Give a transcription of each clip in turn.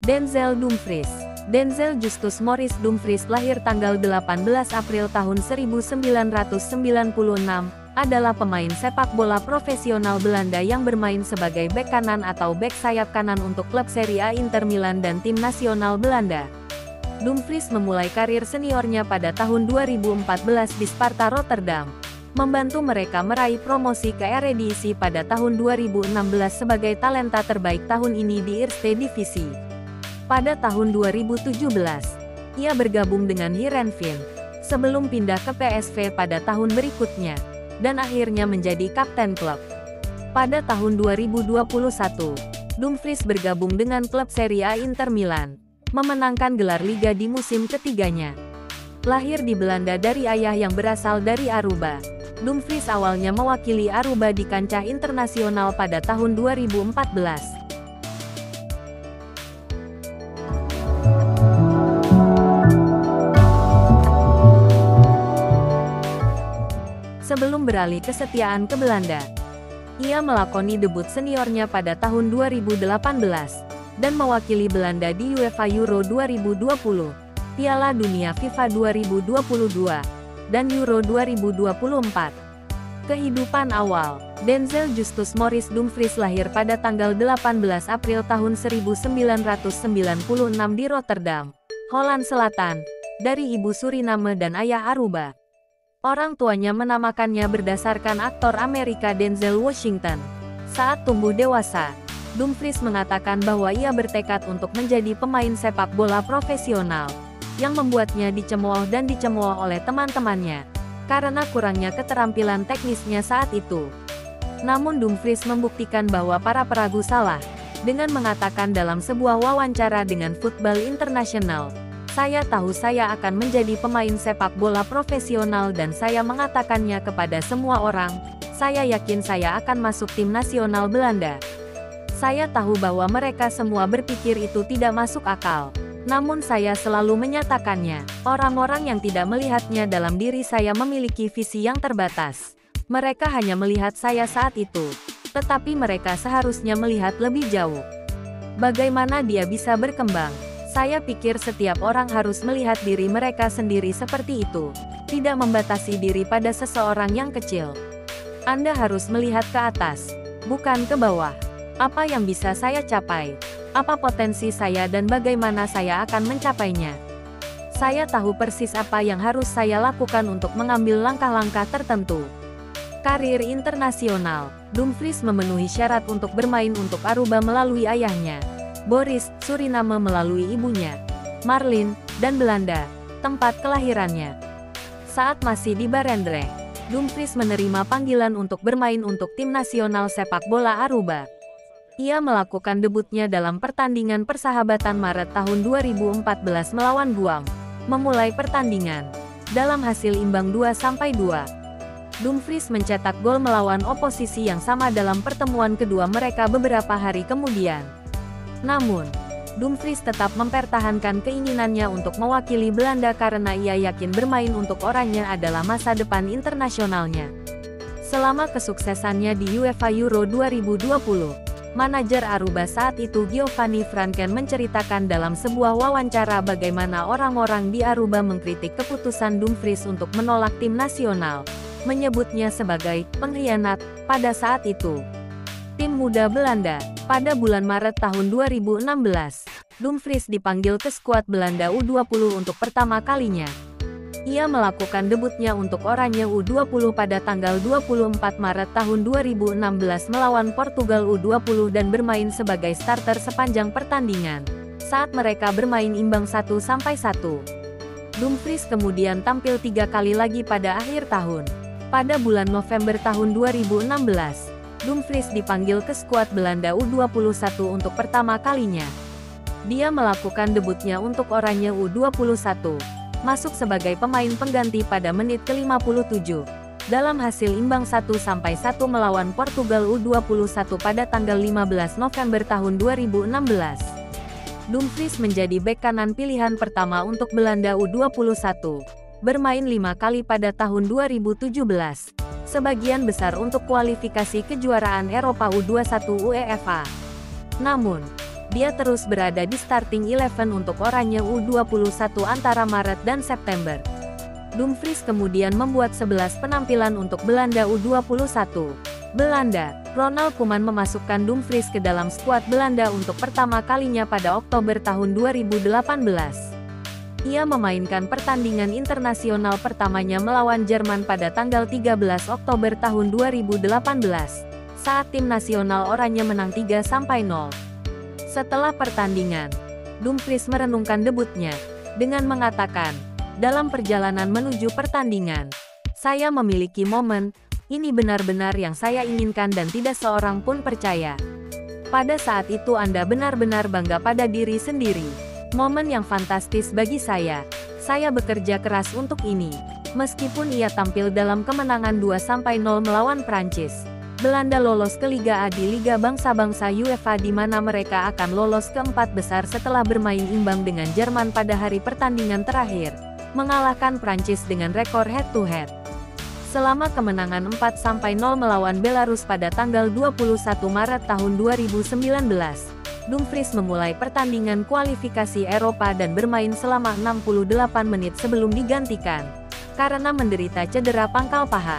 Denzel Dumfries. Denzel Justus Maurice Dumfries lahir tanggal 18 April tahun 1996, adalah pemain sepak bola profesional Belanda yang bermain sebagai bek kanan atau bek sayap kanan untuk klub Serie A Inter Milan dan tim nasional Belanda. Dumfries memulai karir seniornya pada tahun 2014 di Sparta Rotterdam, membantu mereka meraih promosi ke Eredivisie pada tahun 2016 sebagai talenta terbaik tahun ini di Eerste Divisie. Pada tahun 2017, ia bergabung dengan Heerenveen, sebelum pindah ke PSV pada tahun berikutnya, dan akhirnya menjadi kapten klub. Pada tahun 2021, Dumfries bergabung dengan klub Serie A Inter Milan, memenangkan gelar Liga di musim ketiganya. Lahir di Belanda dari ayah yang berasal dari Aruba, Dumfries awalnya mewakili Aruba di kancah internasional pada tahun 2014. Sebelum beralih kesetiaan ke Belanda, ia melakoni debut seniornya pada tahun 2018, dan mewakili Belanda di UEFA Euro 2020, Piala Dunia FIFA 2022, dan Euro 2024. Kehidupan awal. Denzel Justus Maurice Dumfries lahir pada tanggal 18 April tahun 1996 di Rotterdam, Holland Selatan, dari ibu Suriname dan ayah Aruba. Orang tuanya menamakannya berdasarkan aktor Amerika Denzel Washington. Saat tumbuh dewasa, Dumfries mengatakan bahwa ia bertekad untuk menjadi pemain sepak bola profesional, yang membuatnya dicemooh dan dicemooh oleh teman-temannya, karena kurangnya keterampilan teknisnya saat itu. Namun Dumfries membuktikan bahwa para peragu salah, dengan mengatakan dalam sebuah wawancara dengan Football International, "Saya tahu saya akan menjadi pemain sepak bola profesional dan saya mengatakannya kepada semua orang, saya yakin saya akan masuk tim nasional Belanda. Saya tahu bahwa mereka semua berpikir itu tidak masuk akal. Namun saya selalu menyatakannya, orang-orang yang tidak melihatnya dalam diri saya memiliki visi yang terbatas. Mereka hanya melihat saya saat itu, tetapi mereka seharusnya melihat lebih jauh. Bagaimana dia bisa berkembang? Saya pikir setiap orang harus melihat diri mereka sendiri seperti itu, tidak membatasi diri pada seseorang yang kecil. Anda harus melihat ke atas, bukan ke bawah. Apa yang bisa saya capai? Apa potensi saya dan bagaimana saya akan mencapainya? Saya tahu persis apa yang harus saya lakukan untuk mengambil langkah-langkah tertentu." Karir internasional. Dumfries memenuhi syarat untuk bermain untuk Aruba melalui ayahnya, Boris, Suriname melalui ibunya, Marlin, dan Belanda, tempat kelahirannya. Saat masih di Barendrecht, Dumfries menerima panggilan untuk bermain untuk tim nasional sepak bola Aruba. Ia melakukan debutnya dalam pertandingan persahabatan Maret tahun 2014 melawan Guam, memulai pertandingan dalam hasil imbang 2-2. Dumfries mencetak gol melawan oposisi yang sama dalam pertemuan kedua mereka beberapa hari kemudian. Namun, Dumfries tetap mempertahankan keinginannya untuk mewakili Belanda karena ia yakin bermain untuk oranye adalah masa depan internasionalnya. Selama kesuksesannya di UEFA Euro 2020, manajer Aruba saat itu Giovanni Franken menceritakan dalam sebuah wawancara bagaimana orang-orang di Aruba mengkritik keputusan Dumfries untuk menolak tim nasional, menyebutnya sebagai pengkhianat pada saat itu. Tim muda Belanda. Pada bulan Maret tahun 2016, Dumfries dipanggil ke skuad Belanda U20 untuk pertama kalinya. Ia melakukan debutnya untuk oranye U20 pada tanggal 24 Maret tahun 2016 melawan Portugal U20 dan bermain sebagai starter sepanjang pertandingan, saat mereka bermain imbang 1-1. Dumfries kemudian tampil 3 kali lagi pada akhir tahun. Pada bulan November tahun 2016, Dumfries dipanggil ke skuad Belanda U21 untuk pertama kalinya. Dia melakukan debutnya untuk oranye U21, masuk sebagai pemain pengganti pada menit ke-57, dalam hasil imbang 1-1 melawan Portugal U21 pada tanggal 15 November tahun 2016. Dumfries menjadi bek kanan pilihan pertama untuk Belanda U21, bermain 5 kali pada tahun 2017. Sebagian besar untuk kualifikasi kejuaraan Eropa U21 UEFA. Namun, Dia terus berada di starting 11 untuk Oranje U21 antara Maret dan September. Dumfries kemudian membuat 11 penampilan untuk Belanda U21. Belanda, Ronald Koeman memasukkan Dumfries ke dalam skuad Belanda untuk pertama kalinya pada Oktober tahun 2018. Ia memainkan pertandingan internasional pertamanya melawan Jerman pada tanggal 13 Oktober tahun 2018, saat tim nasional Oranje menang 3-0. Setelah pertandingan, Dumfries merenungkan debutnya, dengan mengatakan, "Dalam perjalanan menuju pertandingan, saya memiliki momen, ini benar-benar yang saya inginkan dan tidak seorang pun percaya. Pada saat itu Anda benar-benar bangga pada diri sendiri. Momen yang fantastis bagi saya. Saya bekerja keras untuk ini." Meskipun ia tampil dalam kemenangan 2-0 melawan Prancis, Belanda lolos ke Liga A di Liga Bangsa-Bangsa UEFA di mana mereka akan lolos ke 4 besar setelah bermain imbang dengan Jerman pada hari pertandingan terakhir, mengalahkan Prancis dengan rekor head-to-head. Selama kemenangan 4-0 melawan Belarus pada tanggal 21 Maret tahun 2019, Dumfries memulai pertandingan kualifikasi Eropa dan bermain selama 68 menit sebelum digantikan, karena menderita cedera pangkal paha.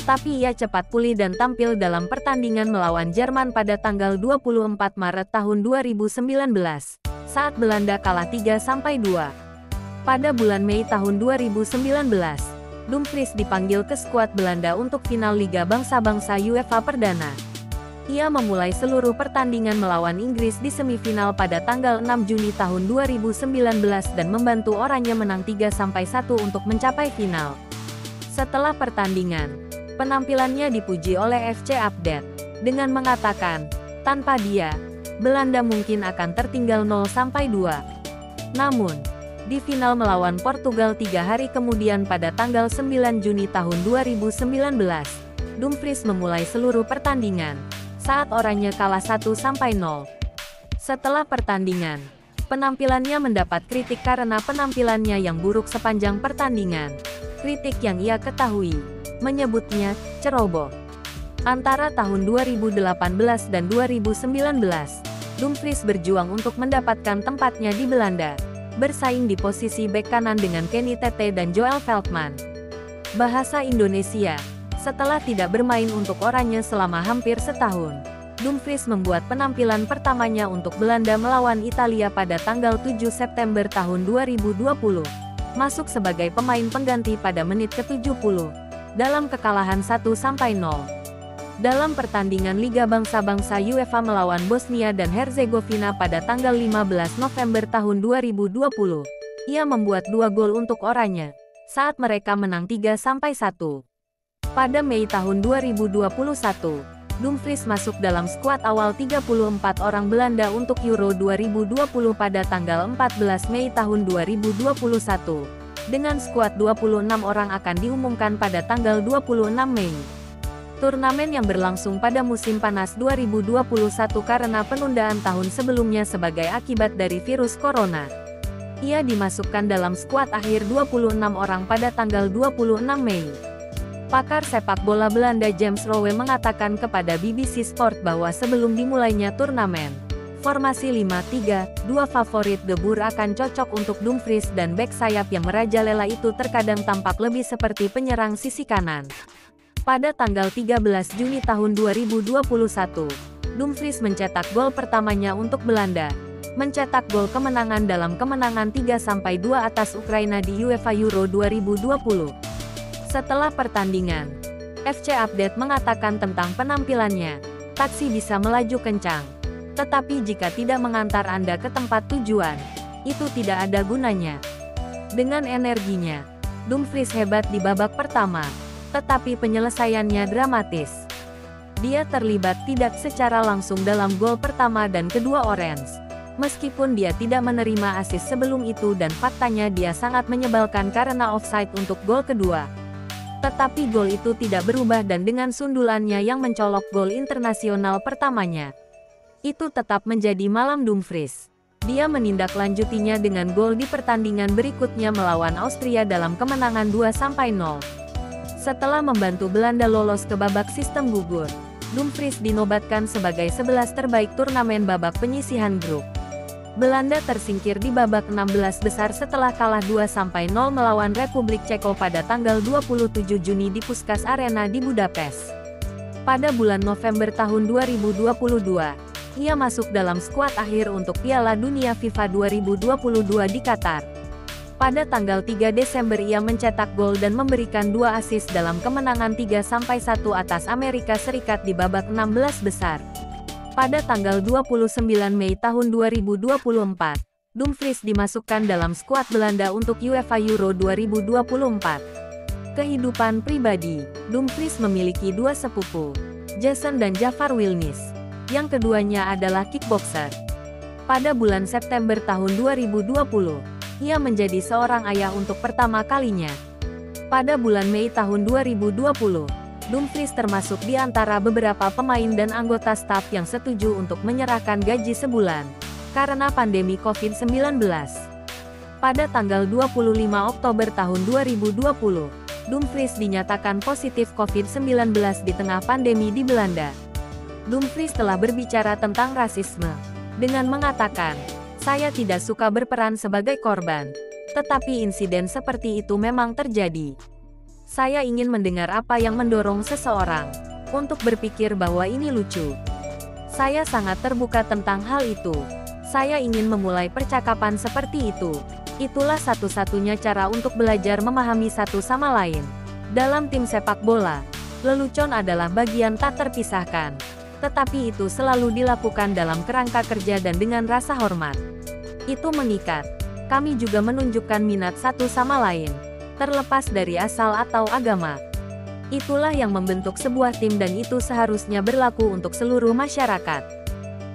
Tapi ia cepat pulih dan tampil dalam pertandingan melawan Jerman pada tanggal 24 Maret tahun 2019, saat Belanda kalah 3-2. Pada bulan Mei tahun 2019, Dumfries dipanggil ke skuad Belanda untuk final Liga Bangsa-Bangsa UEFA Perdana. Ia memulai seluruh pertandingan melawan Inggris di semifinal pada tanggal 6 Juni tahun 2019 dan membantu Oranje menang 3-1 untuk mencapai final. Setelah pertandingan, penampilannya dipuji oleh FC Update, dengan mengatakan, "Tanpa dia, Belanda mungkin akan tertinggal 0-2. Namun, di final melawan Portugal 3 hari kemudian pada tanggal 9 Juni tahun 2019, Dumfries memulai seluruh pertandingan, saat Oranje kalah 1-0. Setelah pertandingan, penampilannya mendapat kritik karena penampilannya yang buruk sepanjang pertandingan. Kritik yang ia ketahui menyebutnya ceroboh. Antara tahun 2018 dan 2019, Dumfries berjuang untuk mendapatkan tempatnya di Belanda, bersaing di posisi bek kanan dengan Kenny Tete dan Joel Veltman. Bahasa Indonesia. Setelah tidak bermain untuk Oranje selama hampir setahun, Dumfries membuat penampilan pertamanya untuk Belanda melawan Italia pada tanggal 7 September tahun 2020, masuk sebagai pemain pengganti pada menit ke-70. Dalam kekalahan 1-0. Dalam pertandingan Liga Bangsa-Bangsa UEFA melawan Bosnia dan Herzegovina pada tanggal 15 November tahun 2020, ia membuat 2 gol untuk Oranje, saat mereka menang 3-1. Pada Mei tahun 2021, Dumfries masuk dalam skuad awal 34 orang Belanda untuk Euro 2020 pada tanggal 14 Mei tahun 2021. Dengan skuad 26 orang akan diumumkan pada tanggal 26 Mei. Turnamen yang berlangsung pada musim panas 2021 karena penundaan tahun sebelumnya sebagai akibat dari virus corona. Ia dimasukkan dalam skuad akhir 26 orang pada tanggal 26 Mei. Pakar sepak bola Belanda James Rowe mengatakan kepada BBC Sport bahwa sebelum dimulainya turnamen, formasi 5-3-2 favorit De Boer akan cocok untuk Dumfries dan bek sayap yang merajalela itu terkadang tampak lebih seperti penyerang sisi kanan. Pada tanggal 13 Juni tahun 2021, Dumfries mencetak gol pertamanya untuk Belanda, mencetak gol kemenangan dalam kemenangan 3-2 atas Ukraina di UEFA Euro 2020. Setelah pertandingan, FC Update mengatakan tentang penampilannya, "Taksi bisa melaju kencang. Tetapi jika tidak mengantar Anda ke tempat tujuan, itu tidak ada gunanya." Dengan energinya, Dumfries hebat di babak pertama, tetapi penyelesaiannya dramatis. Dia terlibat tidak secara langsung dalam gol pertama dan kedua Orange. Meskipun dia tidak menerima assist sebelum itu dan faktanya dia sangat menyebalkan karena offside untuk gol kedua. Tetapi gol itu tidak berubah dan dengan sundulannya yang mencolok gol internasional pertamanya, itu tetap menjadi malam Dumfries. Dia menindaklanjutinya dengan gol di pertandingan berikutnya melawan Austria dalam kemenangan 2-0. Setelah membantu Belanda lolos ke babak sistem gugur, Dumfries dinobatkan sebagai 11 terbaik turnamen babak penyisihan grup. Belanda tersingkir di babak 16 besar setelah kalah 2-0 melawan Republik Ceko pada tanggal 27 Juni di Puskás Arena di Budapest. Pada bulan November tahun 2022, ia masuk dalam skuad akhir untuk Piala Dunia FIFA 2022 di Qatar. Pada tanggal 3 Desember ia mencetak gol dan memberikan 2 assist dalam kemenangan 3-1 atas Amerika Serikat di babak 16 besar. Pada tanggal 29 Mei tahun 2024, Dumfries dimasukkan dalam skuad Belanda untuk UEFA Euro 2024. Kehidupan pribadi, Dumfries memiliki 2 sepupu, Jason dan Jafar Wilnis. Yang keduanya adalah kickboxer. Pada bulan September tahun 2020, ia menjadi seorang ayah untuk pertama kalinya. Pada bulan Mei tahun 2020, Dumfries termasuk di antara beberapa pemain dan anggota staf yang setuju untuk menyerahkan gaji sebulan karena pandemi COVID-19. Pada tanggal 25 Oktober tahun 2020, Dumfries dinyatakan positif COVID-19 di tengah pandemi di Belanda. Dumfries telah berbicara tentang rasisme dengan mengatakan, "Saya tidak suka berperan sebagai korban, tetapi insiden seperti itu memang terjadi. Saya ingin mendengar apa yang mendorong seseorang untuk berpikir bahwa ini lucu. Saya sangat terbuka tentang hal itu. Saya ingin memulai percakapan seperti itu. Itulah satu-satunya cara untuk belajar memahami satu sama lain. Dalam tim sepak bola, lelucon adalah bagian tak terpisahkan. Tetapi itu selalu dilakukan dalam kerangka kerja dan dengan rasa hormat. Itu mengikat. Kami juga menunjukkan minat satu sama lain, terlepas dari asal atau agama. Itulah yang membentuk sebuah tim dan itu seharusnya berlaku untuk seluruh masyarakat."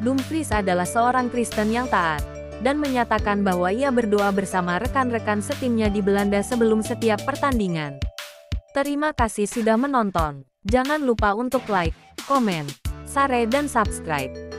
Dumfries adalah seorang Kristen yang taat, dan menyatakan bahwa ia berdoa bersama rekan-rekan setimnya di Belanda sebelum setiap pertandingan. Terima kasih sudah menonton. Jangan lupa untuk like, komen, share dan subscribe.